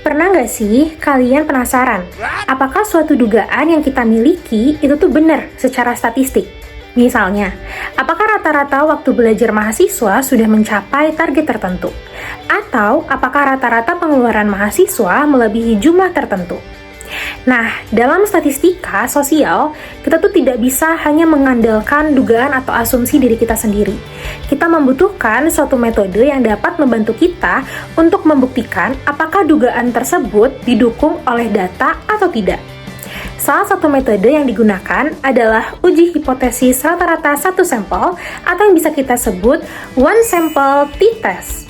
Pernah nggak sih kalian penasaran, apakah suatu dugaan yang kita miliki itu tuh benar secara statistik? Misalnya, apakah rata-rata waktu belajar mahasiswa sudah mencapai target tertentu? Atau apakah rata-rata pengeluaran mahasiswa melebihi jumlah tertentu? Nah, dalam statistika sosial, kita tuh tidak bisa hanya mengandalkan dugaan atau asumsi diri kita sendiri. Kita membutuhkan suatu metode yang dapat membantu kita untuk membuktikan apakah dugaan tersebut didukung oleh data atau tidak. Salah satu metode yang digunakan adalah uji hipotesis rata-rata satu sampel atau yang bisa kita sebut one sample t-test.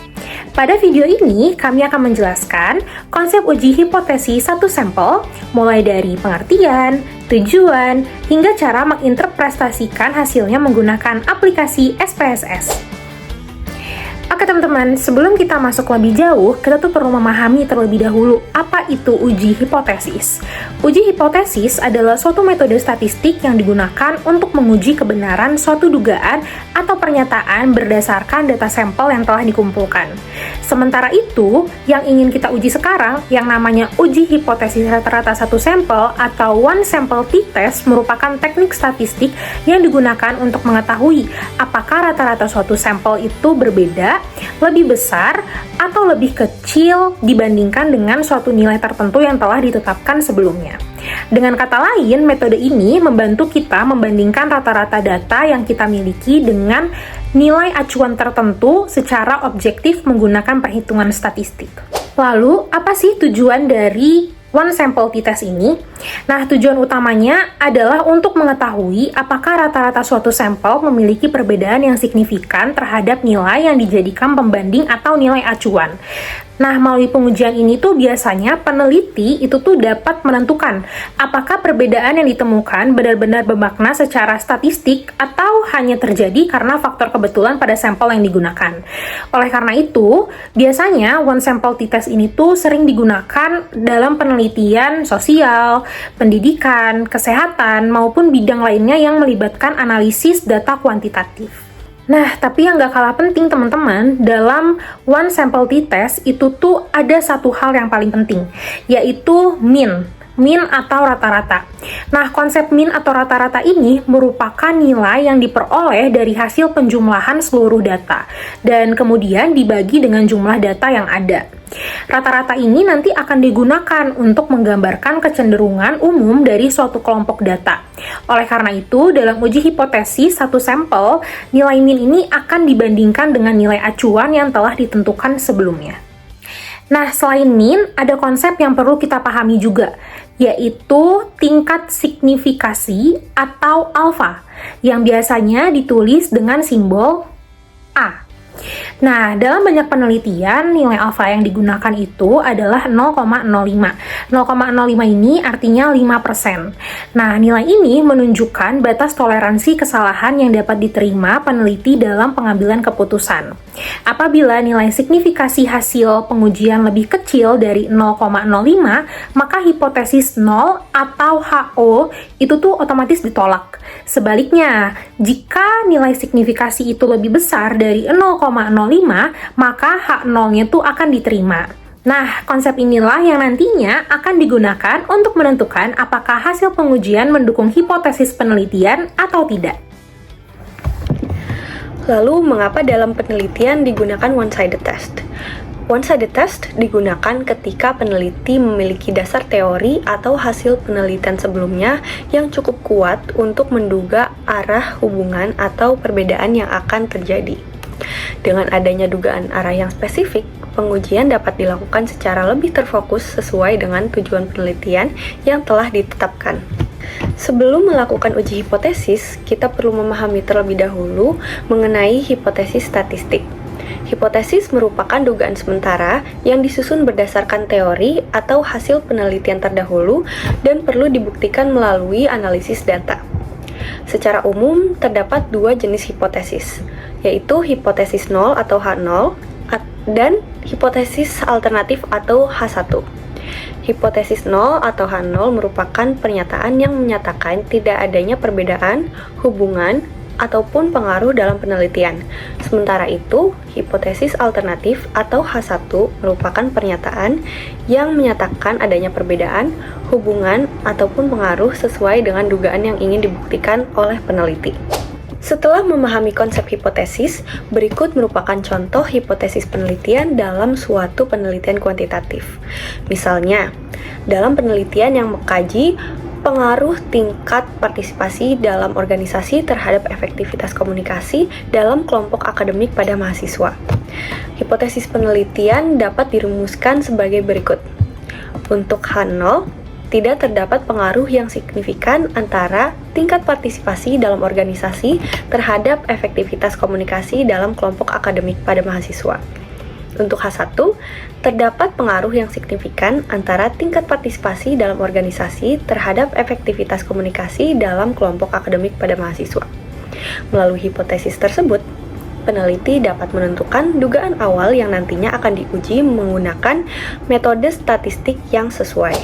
Pada video ini, kami akan menjelaskan konsep uji hipotesis satu sampel, mulai dari pengertian, tujuan, hingga cara menginterpretasikan hasilnya menggunakan aplikasi SPSS. Oke teman-teman, sebelum kita masuk lebih jauh, kita tuh perlu memahami terlebih dahulu apa itu uji hipotesis. Uji hipotesis adalah suatu metode statistik yang digunakan untuk menguji kebenaran suatu dugaan atau pernyataan berdasarkan data sampel yang telah dikumpulkan. Sementara itu, yang ingin kita uji sekarang, yang namanya uji hipotesis rata-rata satu sampel atau one sample t-test merupakan teknik statistik yang digunakan untuk mengetahui apakah rata-rata suatu sampel itu berbeda, lebih besar, atau lebih kecil dibandingkan dengan suatu nilai tertentu yang telah ditetapkan sebelumnya. Dengan kata lain, metode ini membantu kita membandingkan rata-rata data yang kita miliki dengan nilai acuan tertentu secara objektif menggunakan perhitungan statistik. Lalu, apa sih tujuan dari one sample t-test ini? Nah, tujuan utamanya adalah untuk mengetahui apakah rata-rata suatu sampel memiliki perbedaan yang signifikan terhadap nilai yang dijadikan pembanding atau nilai acuan. Nah, melalui pengujian ini tuh biasanya peneliti itu tuh dapat menentukan apakah perbedaan yang ditemukan benar-benar bermakna secara statistik atau hanya terjadi karena faktor kebetulan pada sampel yang digunakan. Oleh karena itu, biasanya one sample t-test ini tuh sering digunakan dalam penelitian sosial, pendidikan, kesehatan, maupun bidang lainnya yang melibatkan analisis data kuantitatif. Nah, tapi yang gak kalah penting teman-teman, dalam one sample t-test itu tuh ada satu hal yang paling penting, yaitu mean atau rata-rata. Nah, konsep mean atau rata-rata ini merupakan nilai yang diperoleh dari hasil penjumlahan seluruh data, dan kemudian dibagi dengan jumlah data yang ada. Rata-rata ini nanti akan digunakan untuk menggambarkan kecenderungan umum dari suatu kelompok data. Oleh karena itu, dalam uji hipotesis satu sampel, nilai mean ini akan dibandingkan dengan nilai acuan yang telah ditentukan sebelumnya. Nah, selain mean, ada konsep yang perlu kita pahami juga, yaitu tingkat signifikasi atau alfa, yang biasanya ditulis dengan simbol A. Nah, dalam banyak penelitian, nilai alfa yang digunakan itu adalah 0,05. 0,05 ini artinya 5%. Nah, nilai ini menunjukkan batas toleransi kesalahan yang dapat diterima peneliti dalam pengambilan keputusan. Apabila nilai signifikasi hasil pengujian lebih kecil dari 0,05, maka hipotesis 0 atau HO itu tuh otomatis ditolak. Sebaliknya, jika nilai signifikasi itu lebih besar dari 0,05, maka H0-nya tuh akan diterima. Nah, konsep inilah yang nantinya akan digunakan untuk menentukan apakah hasil pengujian mendukung hipotesis penelitian atau tidak. Lalu, mengapa dalam penelitian digunakan one-sided test? One-sided test digunakan ketika peneliti memiliki dasar teori atau hasil penelitian sebelumnya yang cukup kuat untuk menduga arah hubungan atau perbedaan yang akan terjadi. Dengan adanya dugaan arah yang spesifik, pengujian dapat dilakukan secara lebih terfokus sesuai dengan tujuan penelitian yang telah ditetapkan. Sebelum melakukan uji hipotesis, kita perlu memahami terlebih dahulu mengenai hipotesis statistik. Hipotesis merupakan dugaan sementara yang disusun berdasarkan teori atau hasil penelitian terdahulu dan perlu dibuktikan melalui analisis data. Secara umum, terdapat dua jenis hipotesis, yaitu hipotesis 0 atau H0 dan hipotesis alternatif atau H1. Hipotesis 0 atau H0 merupakan pernyataan yang menyatakan tidak adanya perbedaan, hubungan, ataupun pengaruh dalam penelitian. Sementara itu, hipotesis alternatif atau H1 merupakan pernyataan yang menyatakan adanya perbedaan, hubungan, ataupun pengaruh sesuai dengan dugaan yang ingin dibuktikan oleh peneliti. Setelah memahami konsep hipotesis, berikut merupakan contoh hipotesis penelitian dalam suatu penelitian kuantitatif. Misalnya, dalam penelitian yang mengkaji pengaruh tingkat partisipasi dalam organisasi terhadap efektivitas komunikasi dalam kelompok akademik pada mahasiswa. Hipotesis penelitian dapat dirumuskan sebagai berikut. Untuk H0, tidak terdapat pengaruh yang signifikan antara tingkat partisipasi dalam organisasi terhadap efektivitas komunikasi dalam kelompok akademik pada mahasiswa. Untuk H1, terdapat pengaruh yang signifikan antara tingkat partisipasi dalam organisasi terhadap efektivitas komunikasi dalam kelompok akademik pada mahasiswa. Melalui hipotesis tersebut, peneliti dapat menentukan dugaan awal yang nantinya akan diuji menggunakan metode statistik yang sesuai.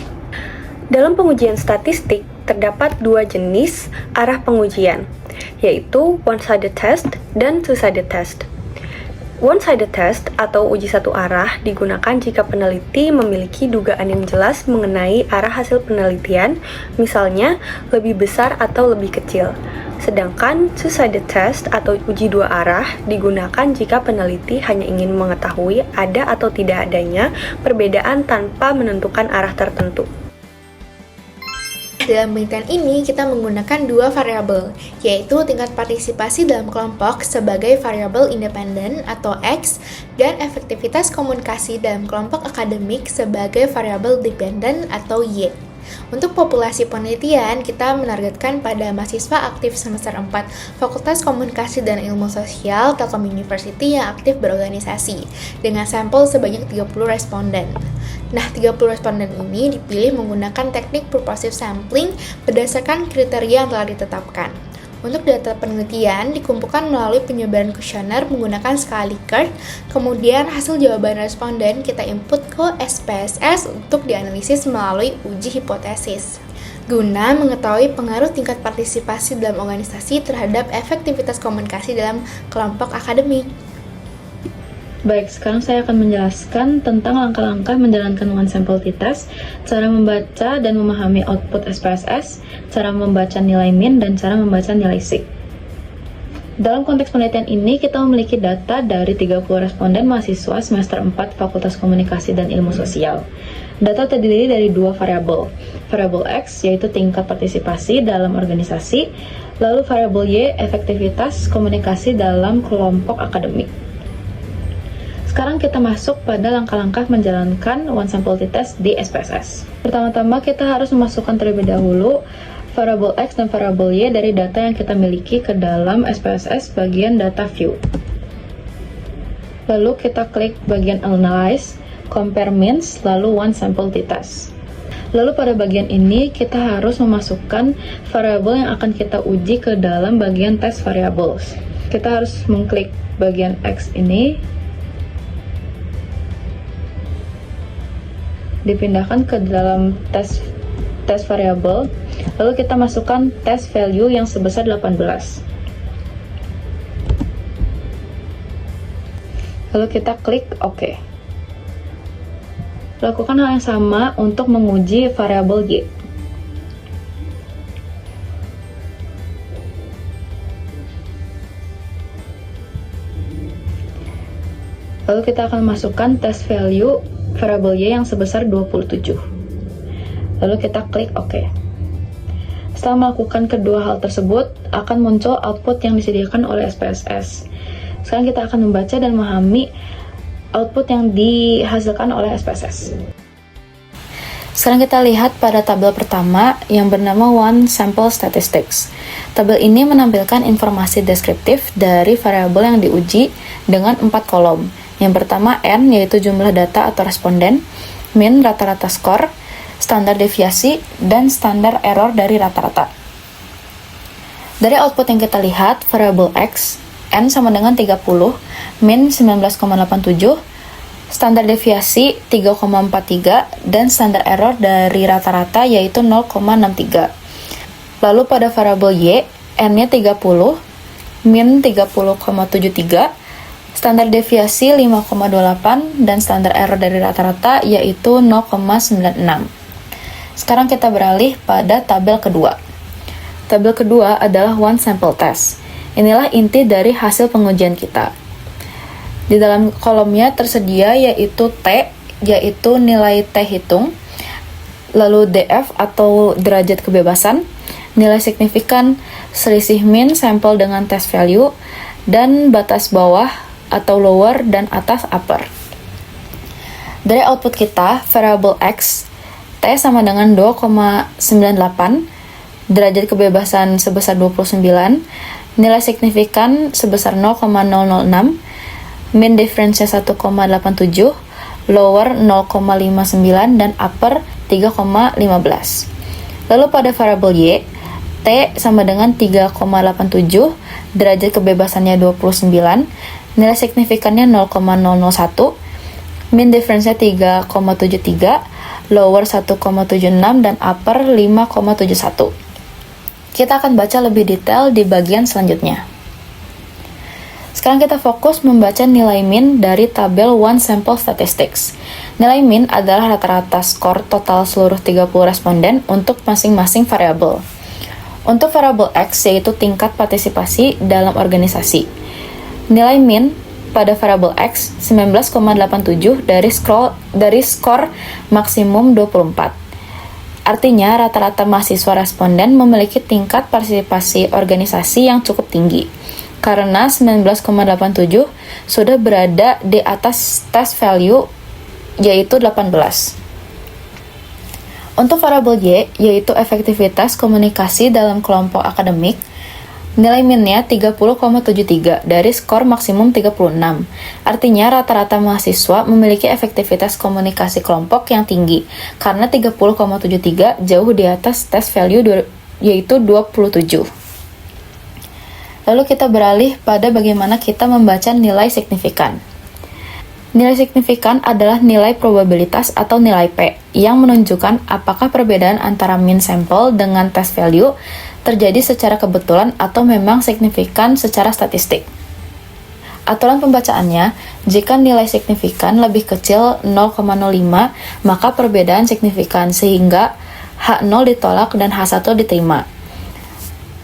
Dalam pengujian statistik, terdapat dua jenis arah pengujian, yaitu one-sided test dan two-sided test. One-sided test atau uji satu arah digunakan jika peneliti memiliki dugaan yang jelas mengenai arah hasil penelitian, misalnya lebih besar atau lebih kecil. Sedangkan two-sided test atau uji dua arah digunakan jika peneliti hanya ingin mengetahui ada atau tidak adanya perbedaan tanpa menentukan arah tertentu. Dalam penelitian ini, kita menggunakan dua variabel, yaitu tingkat partisipasi dalam kelompok sebagai variabel independen atau X, dan efektivitas komunikasi dalam kelompok akademik sebagai variabel dependen atau Y. Untuk populasi penelitian, kita menargetkan pada mahasiswa aktif semester 4 Fakultas Komunikasi dan Ilmu Sosial Telkom University yang aktif berorganisasi, dengan sampel sebanyak 30 responden. Nah, 30 responden ini dipilih menggunakan teknik purposive sampling berdasarkan kriteria yang telah ditetapkan. Untuk data penelitian dikumpulkan melalui penyebaran kuesioner menggunakan skala Likert, kemudian hasil jawaban responden kita input ke SPSS untuk dianalisis melalui uji hipotesis. Guna mengetahui pengaruh tingkat partisipasi dalam organisasi terhadap efektivitas komunikasi dalam kelompok akademik. Baik, sekarang saya akan menjelaskan tentang langkah-langkah menjalankan one sample t-test, cara membaca dan memahami output SPSS, cara membaca nilai min, dan cara membaca nilai sig. Dalam konteks penelitian ini, kita memiliki data dari 30 responden mahasiswa semester 4 Fakultas Komunikasi dan Ilmu Sosial. Data terdiri dari dua variabel. Variabel X, yaitu tingkat partisipasi dalam organisasi, lalu variabel Y, efektivitas komunikasi dalam kelompok akademik. Sekarang kita masuk pada langkah-langkah menjalankan one sample t-test di SPSS. Pertama-tama kita harus memasukkan terlebih dahulu variabel X dan variabel Y dari data yang kita miliki ke dalam SPSS bagian data view. Lalu kita klik bagian analyze, compare means, lalu one sample t-test. Lalu pada bagian ini kita harus memasukkan variabel yang akan kita uji ke dalam bagian test variables. Kita harus mengklik bagian X ini, dipindahkan ke dalam test variable, lalu kita masukkan test value yang sebesar 18. Lalu kita klik OK. Lakukan hal yang sama untuk menguji variabel Y. Lalu kita akan masukkan test value variabel Y yang sebesar 27. Lalu kita klik OK. Setelah melakukan kedua hal tersebut, akan muncul output yang disediakan oleh SPSS. Sekarang kita akan membaca dan memahami output yang dihasilkan oleh SPSS. Sekarang kita lihat pada tabel pertama yang bernama One Sample Statistics. Tabel ini menampilkan informasi deskriptif dari variabel yang diuji dengan 4 kolom. Yang pertama N, yaitu jumlah data atau responden, min, rata-rata skor, standar deviasi, dan standar error dari rata-rata. Dari output yang kita lihat, variabel X, N sama dengan 30, min 19,87, standar deviasi 3,43, dan standar error dari rata-rata yaitu 0,63. Lalu pada variabel Y, N-nya 30, min 30,73, standar deviasi 5,28, dan standar error dari rata-rata yaitu 0,96. Sekarang kita beralih pada tabel kedua. Tabel kedua adalah one sample test. Inilah inti dari hasil pengujian kita. Di dalam kolomnya tersedia yaitu T, yaitu nilai T hitung, lalu DF atau derajat kebebasan, nilai signifikan, selisih min sampel dengan test value, dan batas bawah atau lower dan atas upper. Dari output kita, variable X, T sama dengan 2,98, derajat kebebasan sebesar 29, nilai signifikan sebesar 0,006, min difference-nya 1,87, lower 0,59, dan upper 3,15. Lalu pada variable Y, T sama dengan 3,87, derajat kebebasannya 29, nilai signifikannya 0,001, min difference-nya 3,73, lower 1,76, dan upper 5,71. Kita akan baca lebih detail di bagian selanjutnya. Sekarang kita fokus membaca nilai min dari tabel One Sample Statistics. Nilai min adalah rata-rata skor total seluruh 30 responden untuk masing-masing variabel. Untuk variabel X yaitu tingkat partisipasi dalam organisasi. Nilai min pada variabel X 19,87 dari skor maksimum 24. Artinya rata-rata mahasiswa responden memiliki tingkat partisipasi organisasi yang cukup tinggi. Karena 19,87 sudah berada di atas test value yaitu 18. Untuk variabel Y yaitu efektivitas komunikasi dalam kelompok akademik, nilai minnya 30,73 dari skor maksimum 36. Artinya rata-rata mahasiswa memiliki efektivitas komunikasi kelompok yang tinggi karena 30,73 jauh di atas test value yaitu 27. Lalu kita beralih pada bagaimana kita membaca nilai signifikan. Nilai signifikan adalah nilai probabilitas atau nilai P yang menunjukkan apakah perbedaan antara mean sample dengan test value terjadi secara kebetulan atau memang signifikan secara statistik. Aturan pembacaannya, jika nilai signifikan lebih kecil 0,05, maka perbedaan signifikan sehingga H0 ditolak dan H1 diterima.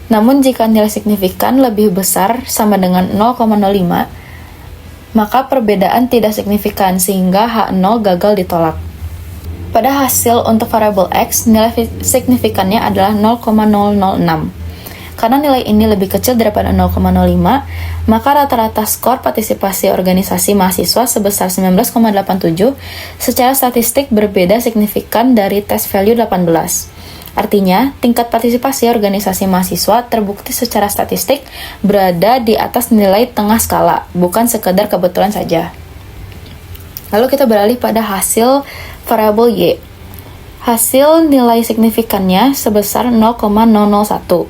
Namun jika nilai signifikan lebih besar sama dengan 0,05, maka perbedaan tidak signifikan sehingga H0 gagal ditolak. Pada hasil untuk variabel X, nilai signifikannya adalah 0,006. Karena nilai ini lebih kecil daripada 0,05, maka rata-rata skor partisipasi organisasi mahasiswa sebesar 19,87 secara statistik berbeda signifikan dari test value 18. Artinya, tingkat partisipasi organisasi mahasiswa terbukti secara statistik berada di atas nilai tengah skala, bukan sekedar kebetulan saja. Lalu kita beralih pada hasil variabel Y. Hasil nilai signifikannya sebesar 0,001.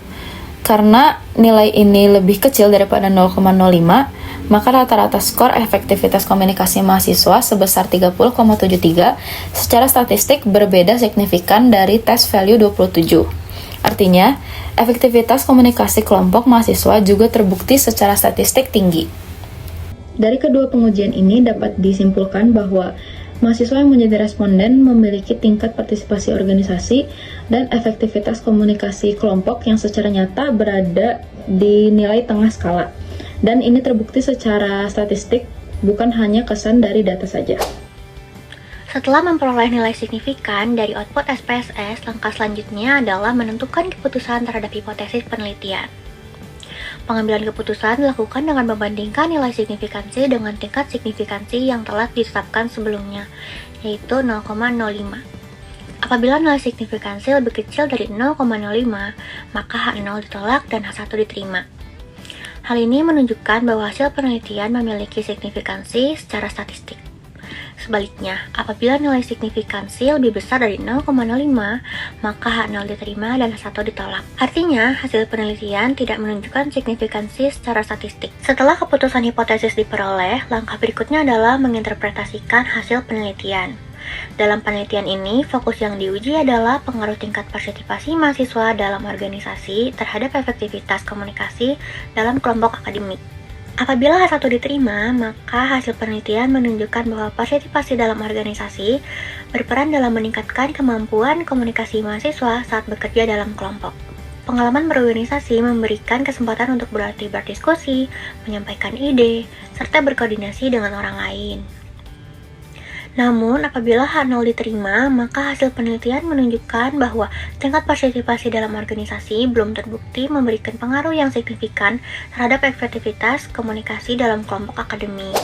Karena nilai ini lebih kecil daripada 0,05, maka rata-rata skor efektivitas komunikasi mahasiswa sebesar 30,73 secara statistik berbeda signifikan dari test value 27. Artinya, efektivitas komunikasi kelompok mahasiswa juga terbukti secara statistik tinggi. Dari kedua pengujian ini dapat disimpulkan bahwa mahasiswa yang menjadi responden memiliki tingkat partisipasi organisasi dan efektivitas komunikasi kelompok yang secara nyata berada di nilai tengah skala. Dan ini terbukti secara statistik, bukan hanya kesan dari data saja. Setelah memperoleh nilai signifikan dari output SPSS, langkah selanjutnya adalah menentukan keputusan terhadap hipotesis penelitian. Pengambilan keputusan dilakukan dengan membandingkan nilai signifikansi dengan tingkat signifikansi yang telah ditetapkan sebelumnya, yaitu 0,05. Apabila nilai signifikansi lebih kecil dari 0,05, maka H0 ditolak dan H1 diterima. Hal ini menunjukkan bahwa hasil penelitian memiliki signifikansi secara statistik. Sebaliknya, apabila nilai signifikansi lebih besar dari 0,05, maka H0 diterima dan H1 ditolak. Artinya, hasil penelitian tidak menunjukkan signifikansi secara statistik. Setelah keputusan hipotesis diperoleh, langkah berikutnya adalah menginterpretasikan hasil penelitian. Dalam penelitian ini, fokus yang diuji adalah pengaruh tingkat partisipasi mahasiswa dalam organisasi terhadap efektivitas komunikasi dalam kelompok akademik. Apabila H1 diterima, maka hasil penelitian menunjukkan bahwa partisipasi dalam organisasi berperan dalam meningkatkan kemampuan komunikasi mahasiswa saat bekerja dalam kelompok. Pengalaman berorganisasi memberikan kesempatan untuk berdiskusi, menyampaikan ide, serta berkoordinasi dengan orang lain. Namun, apabila H0 diterima, maka hasil penelitian menunjukkan bahwa tingkat partisipasi dalam organisasi belum terbukti memberikan pengaruh yang signifikan terhadap efektivitas komunikasi dalam kelompok akademik.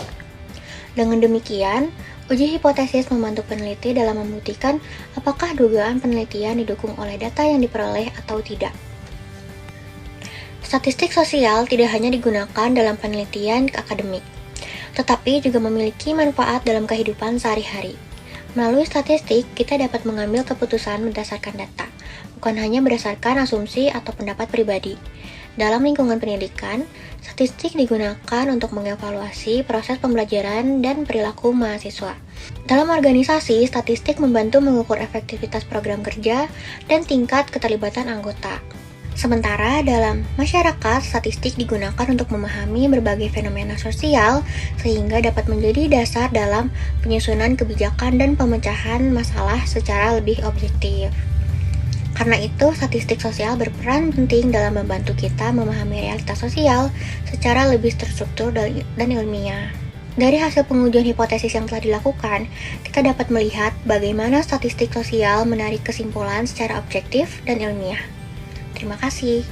Dengan demikian, uji hipotesis membantu peneliti dalam membuktikan apakah dugaan penelitian didukung oleh data yang diperoleh atau tidak. Statistik sosial tidak hanya digunakan dalam penelitian akademik, tetapi juga memiliki manfaat dalam kehidupan sehari-hari. Melalui statistik, kita dapat mengambil keputusan berdasarkan data, bukan hanya berdasarkan asumsi atau pendapat pribadi. Dalam lingkungan pendidikan, statistik digunakan untuk mengevaluasi proses pembelajaran dan perilaku mahasiswa. Dalam organisasi, statistik membantu mengukur efektivitas program kerja dan tingkat keterlibatan anggota. Sementara dalam masyarakat, statistik digunakan untuk memahami berbagai fenomena sosial sehingga dapat menjadi dasar dalam penyusunan kebijakan dan pemecahan masalah secara lebih objektif. Karena itu, statistik sosial berperan penting dalam membantu kita memahami realitas sosial secara lebih terstruktur dan ilmiah. Dari hasil pengujian hipotesis yang telah dilakukan, kita dapat melihat bagaimana statistik sosial menarik kesimpulan secara objektif dan ilmiah. Terima kasih.